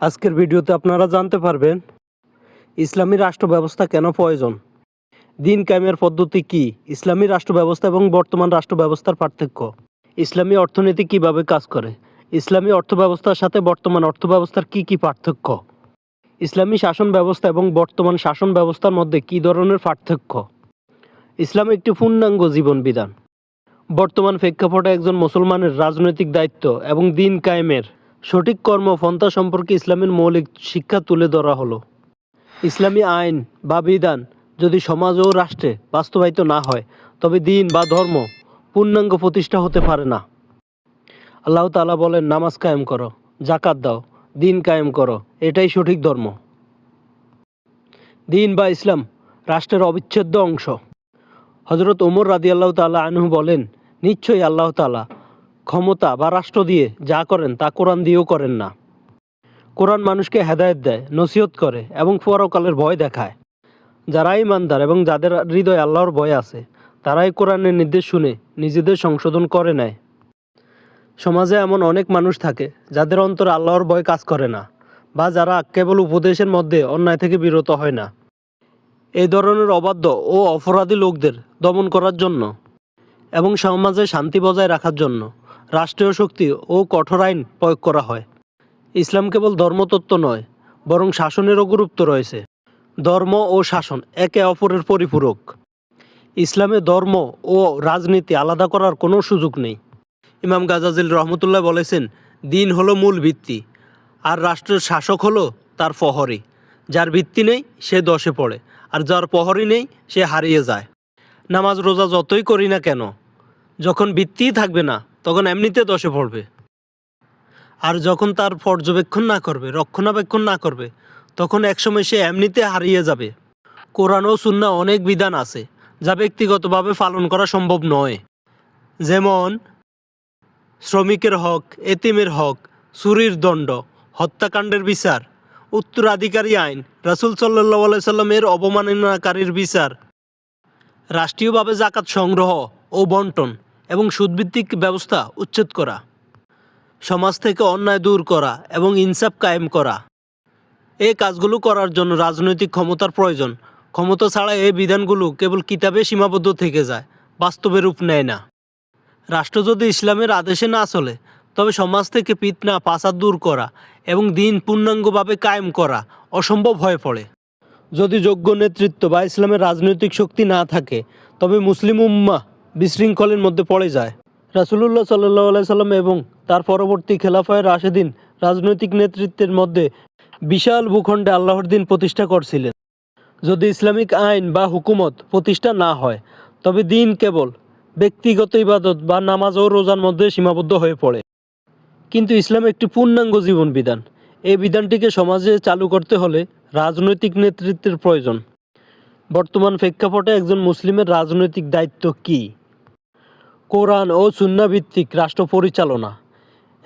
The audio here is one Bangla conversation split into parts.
আজকের ভিডিওতে আপনারা জানতে পারবেন ইসলামী রাষ্ট্র ব্যবস্থা কেন প্রয়োজন, দিন কায়েমের পদ্ধতি কি, ইসলামী রাষ্ট্র ব্যবস্থা এবং বর্তমান রাষ্ট্র ব্যবস্থার পার্থক্য, ইসলামী অর্থনীতি কিভাবে কাজ করে, ইসলামী অর্থ ব্যবস্থার সাথে বর্তমান অর্থ ব্যবস্থার কি পার্থক্য, ইসলামী শাসন ব্যবস্থা এবং বর্তমান শাসন ব্যবস্থার মধ্যে কী ধরনের পার্থক্য। ইসলাম একটি পূর্ণাঙ্গ জীবন বিধান। বর্তমান প্রেক্ষাপটে একজন মুসলমানের রাজনৈতিক দায়িত্ব এবং দিন কায়েমের সঠিক কর্মপন্থা সম্পর্কে ইসলামের মৌলিক শিক্ষা তুলে ধরা হলো। ইসলামী আইন বা বিধান যদি সমাজ ও রাষ্ট্রে বাস্তবায়িত না হয় তবে দিন বা ধর্ম পূর্ণাঙ্গ প্রতিষ্ঠা হতে পারে না। আল্লাহ তাআলা বলেন, নামাজ কায়েম করো, জাকাত দাও, দিন কায়েম করো, এটাই সঠিক ধর্ম। দিন বা ইসলাম রাষ্ট্রের অবিচ্ছেদ্য অংশ। হযরত ওমর রাদিয়াল্লাহু তাআলা আনহু বলেন, নিশ্চয়ই আল্লাহ তাআলা ক্ষমতা বা রাষ্ট্র দিয়ে যা করেন তা কোরআন দিয়েও করেন না। কোরআন মানুষকে হেদায়েত দেয়, নসিহত করে এবং পরকালের ভয় দেখায়। যারা ঈমানদার এবং যাদের হৃদয়ে আল্লাহর ভয় আছে তারাই কোরআনের নির্দেশ শুনে নিজেদের সংশোধন করে নেয়। সমাজে এমন অনেক মানুষ থাকে যাদের অন্তরে আল্লাহর ভয় কাজ করে না, বা যারা কেবল উপদেশের মধ্যে অন্যায় থেকে বিরত হয় না। এই ধরনের অবাধ্য ও অপরাধী লোকদের দমন করার জন্য এবং সমাজে শান্তি বজায় রাখার জন্য রাষ্ট্রীয় শক্তি ও কঠোর আইন প্রয়োগ করা হয়। ইসলাম কেবল ধর্মতত্ত্ব নয়, বরং শাসনেরও গুরুত্ব রয়েছে। ধর্ম ও শাসন একে অপরের পরিপূরক। ইসলামে ধর্ম ও রাজনীতি আলাদা করার কোনো সুযোগ নেই। ইমাম গাজ্জালী রহমতুল্লাহ বলেছেন, দিন হলো মূল ভিত্তি, আর রাষ্ট্রের শাসক হলো তার প্রহরী। যার ভিত্তি নেই সে দশে পড়ে, আর যার প্রহরী নেই সে হারিয়ে যায়। নামাজ রোজা যতই করি না কেন, যখন ভিত্তিই থাকবে না তখন এমনিতে দশে পড়বে। আর যখন তার পর্যবেক্ষণ না করবে, রক্ষণাবেক্ষণ না করবে, তখন একসময় সে এমনিতে হারিয়ে যাবে। কোরআন ও সুন্নাহ অনেক বিধান আছে যা ব্যক্তিগতভাবে পালন করা সম্ভব নয়, যেমন শ্রমিকের হক, এতিমের হক, চুরির দণ্ড, হত্যাকাণ্ডের বিচার, উত্তরাধিকারী আইন, রাসূল সাল্লাল্লাহু আলাইহি সাল্লামের অবমাননাকারীর বিচার, রাষ্ট্রীয়ভাবে জাকাত সংগ্রহ ও বন্টন এবং সুদভিত্তিক ব্যবস্থা উচ্ছেদ করা, সমাজ থেকে অন্যায় দূর করা এবং ইনসাফ কায়েম করা। এই কাজগুলো করার জন্য রাজনৈতিক ক্ষমতার প্রয়োজন। ক্ষমতা ছাড়া এই বিধানগুলো কেবল কিতাবে সীমাবদ্ধ থেকে যায়, বাস্তবে রূপ নেয় না। রাষ্ট্র যদি ইসলামের আদেশে না চলে তবে সমাজ থেকে ফিতনা ফাসাদ দূর করা এবং দিন পূর্ণাঙ্গভাবে কায়েম করা অসম্ভব হয়ে পড়ে। যদি যোগ্য নেতৃত্ব বা ইসলামের রাজনৈতিক শক্তি না থাকে তবে মুসলিম উম্মাহ বিশৃঙ্খলের মধ্যে পড়ে যায়। রাসূলুল্লাহ সাল্লাল্লাহু আলাইহি সাল্লাম এবং তার পরবর্তী খেলাফায়ে রাশেদিন রাজনৈতিক নেতৃত্বের মধ্যে বিশাল ভূখণ্ডে আল্লাহর দিন প্রতিষ্ঠা করছিলেন। যদি ইসলামিক আইন বা হুকুমত প্রতিষ্ঠা না হয় তবে দিন কেবল ব্যক্তিগত ইবাদত বা নামাজ ও রোজার মধ্যে সীমাবদ্ধ হয়ে পড়ে। কিন্তু ইসলাম একটি পূর্ণাঙ্গ জীবন বিধান। এই বিধানটিকে সমাজে চালু করতে হলে রাজনৈতিক নেতৃত্বের প্রয়োজন। বর্তমান প্রেক্ষাপটে একজন মুসলিমের রাজনৈতিক দায়িত্ব কী? কোরআন ও সুন্নাহ ভিত্তিক রাষ্ট্র পরিচালনা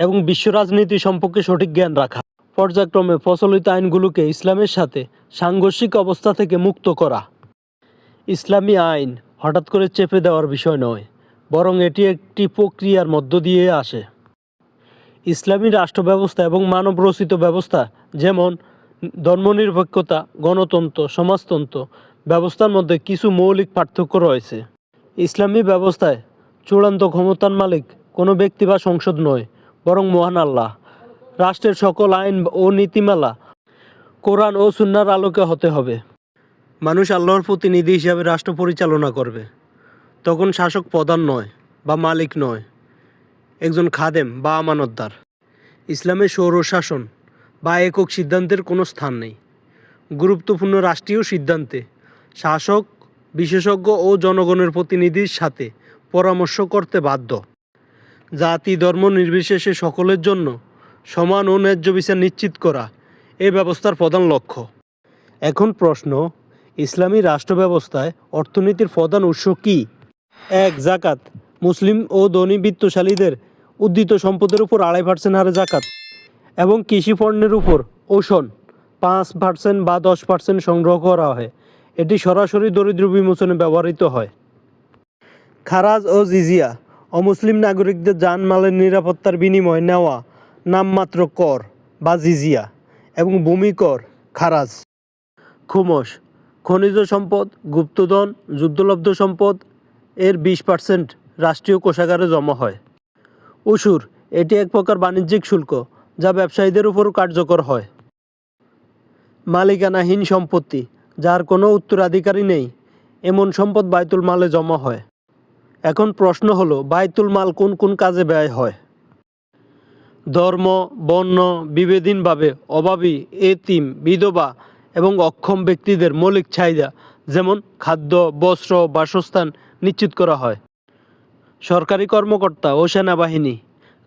এবং বিশ্ব রাজনীতি সম্পর্কে সঠিক জ্ঞান রাখা। পর্যায়ক্রমে প্রচলিত আইনগুলোকে ইসলামের সাথে সাংঘর্ষিক অবস্থা থেকে মুক্ত করা। ইসলামী আইন হঠাৎ করে চেপে দেওয়ার বিষয় নয়, বরং এটি একটি প্রক্রিয়ার মধ্য দিয়ে আসে। ইসলামী রাষ্ট্র ব্যবস্থা এবং মানব রচিত ব্যবস্থা, যেমন ধর্মনিরপেক্ষতা, গণতন্ত্র, সমাজতন্ত্র ব্যবস্থার মধ্যে কিছু মৌলিক পার্থক্য রয়েছে। ইসলামী ব্যবস্থায় চূড়ান্ত ক্ষমতার মালিক কোনো ব্যক্তি বা সংসদ নয়, বরং মহান আল্লাহ। রাষ্ট্রের সকল আইন ও নীতিমালা কোরআন ও সুন্নাহর আলোকে হতে হবে। মানুষ আল্লাহর প্রতিনিধি হিসাবে রাষ্ট্র পরিচালনা করবে। তখন শাসক প্রধান নয় বা মালিক নয়, একজন খাদেম বা আমানতদার। ইসলামে স্বৈরশাসন বা একক সিদ্ধান্তের কোনো স্থান নেই। গুরুত্বপূর্ণ রাষ্ট্রীয় সিদ্ধান্তে শাসক বিশেষজ্ঞ ও জনগণের প্রতিনিধির সাথে পরামর্শ করতে বাধ্য। জাতি ধর্ম নির্বিশেষে সকলের জন্য সমান ও ন্যায্য বিচার নিশ্চিত করা এই ব্যবস্থার প্রধান লক্ষ্য। এখন প্রশ্ন, ইসলামী রাষ্ট্র ব্যবস্থায় অর্থনীতির প্রধান উৎস কী? 1. জাকাত। মুসলিম ও ধনী বিত্তশালীদের উদ্ধৃত সম্পদের উপর 2.5% হারে জাকাত এবং কৃষি পণ্যের উপর ওষণ 5% বা 10% সংগ্রহ করা হয়। এটি সরাসরি দরিদ্র বিমোচনে ব্যবহৃত হয়। খারাজ ও জিজিয়া। অমুসলিম নাগরিকদের জানমালের নিরাপত্তার বিনিময়ে নেওয়া নামমাত্র কর বা জিজিয়া। এবং ভূমিকর খারাজ, খুমস, খনিজ সম্পদ, গুপ্তধন, যুদ্ধলব্ধ সম্পদ এর 20% রাষ্ট্রীয় কোষাগারে জমা হয়। উসুর, এটি এক প্রকার বাণিজ্যিক শুল্ক যা ব্যবসায়ীদের উপর কার্যকর হয়। মালিকানাহীন সম্পত্তি, যার কোনো উত্তরাধিকারী নেই, এমন সম্পদ বায়তুল মালে জমা হয়। এখন প্রশ্ন হলো, বায়তুল মাল কোন কোন কাজে ব্যয় হয়? ধর্ম, বর্ণ বিভেদহীনভাবে অভাবী, এতিম, বিধবা এবং অক্ষম ব্যক্তিদের মৌলিক চাহিদা যেমন খাদ্য, বস্ত্র, বাসস্থান নিশ্চিত করা হয়। সরকারি কর্মকর্তা ও সেনাবাহিনী,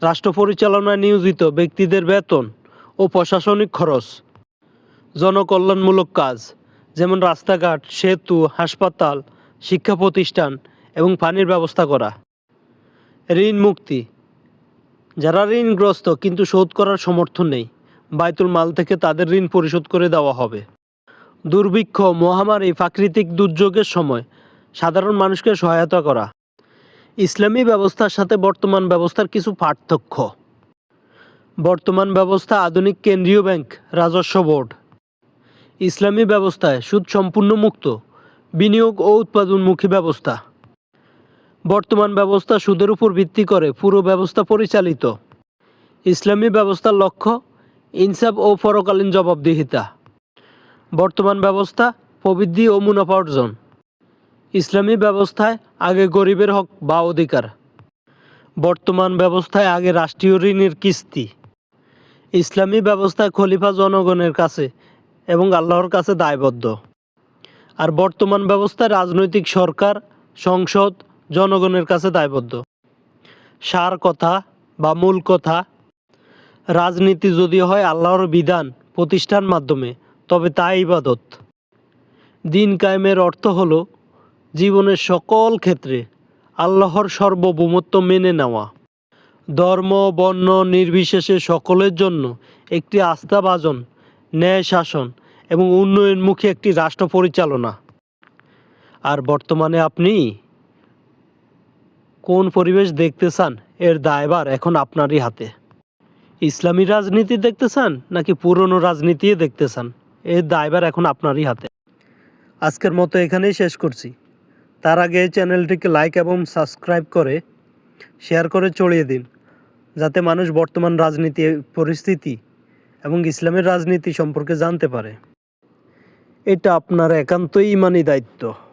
রাষ্ট্র পরিচালনায় নিয়োজিত ব্যক্তিদের বেতন ও প্রশাসনিক খরচ। জনকল্যাণমূলক কাজ যেমন রাস্তাঘাট, সেতু, হাসপাতাল, শিক্ষা প্রতিষ্ঠান এবং পানির ব্যবস্থা করা। ঋণ মুক্তি, যারা ঋণগ্রস্ত কিন্তু শোধ করার সমর্থ নেই, বায়তুল মাল থেকে তাদের ঋণ পরিশোধ করে দেওয়া হবে। দুর্ভিক্ষ, মহামারী, প্রাকৃতিক দুর্যোগের সময় সাধারণ মানুষকে সহায়তা করা। ইসলামী ব্যবস্থার সাথে বর্তমান ব্যবস্থার কিছু পার্থক্য। বর্তমান ব্যবস্থা আধুনিক কেন্দ্রীয় ব্যাংক, রাজস্ব বোর্ড। ইসলামী ব্যবস্থায় সুদ সম্পূর্ণ মুক্ত, বিনিয়োগ ও উৎপাদনমুখী ব্যবস্থা। বর্তমান ব্যবস্থা সুদের উপর ভিত্তি করে পুরো ব্যবস্থা পরিচালিত। ইসলামী ব্যবস্থার লক্ষ্য ইনসাফ ও পরকালীন জবাবদিহিতা। বর্তমান ব্যবস্থা প্রবৃদ্ধি ও মুনাফা অর্জন। ইসলামী ব্যবস্থায় আগে গরিবের হক বা অধিকার। বর্তমান ব্যবস্থায় আগে রাষ্ট্রীয় ঋণের কিস্তি। ইসলামী ব্যবস্থায় খলিফা জনগণের কাছে এবং আল্লাহর কাছে দায়বদ্ধ। আর বর্তমান ব্যবস্থায় রাজনৈতিক সরকার, সংসদ জনগণের কাছে দায়বদ্ধ। সার কথা বা মূল কথা, রাজনীতি যদি হয় আল্লাহর বিধান প্রতিষ্ঠার মাধ্যমে, তবে তা ইবাদত। দিন কায়েমের অর্থ হলো জীবনের সকল ক্ষেত্রে আল্লাহর সার্বভৌমত্ব মেনে নেওয়া। ধর্ম, বর্ণ নির্বিশেষে সকলের জন্য একটি আস্থাভাজন, ন্যায় শাসন এবং উন্নয়নমুখী একটি রাষ্ট্র পরিচালনা। আর বর্তমানে আপনি কোন পরিবেশ দেখতে চান, এর দায়ভার এখন আপনারই হাতে। ইসলামী রাজনীতি দেখতে চান নাকি পুরনো রাজনীতি দেখতে চান, এর দায়ভার এখন আপনারই হাতে। আজকের মতো এখানেই শেষ করছি। তার আগে এই চ্যানেলটিকে লাইক এবং সাবস্ক্রাইব করে শেয়ার করে ছড়িয়ে দিন, যাতে মানুষ বর্তমান রাজনীতি পরিস্থিতি এবং ইসলামের রাজনীতি সম্পর্কে জানতে পারে। এটা আপনার একান্তই ইমানি দায়িত্ব।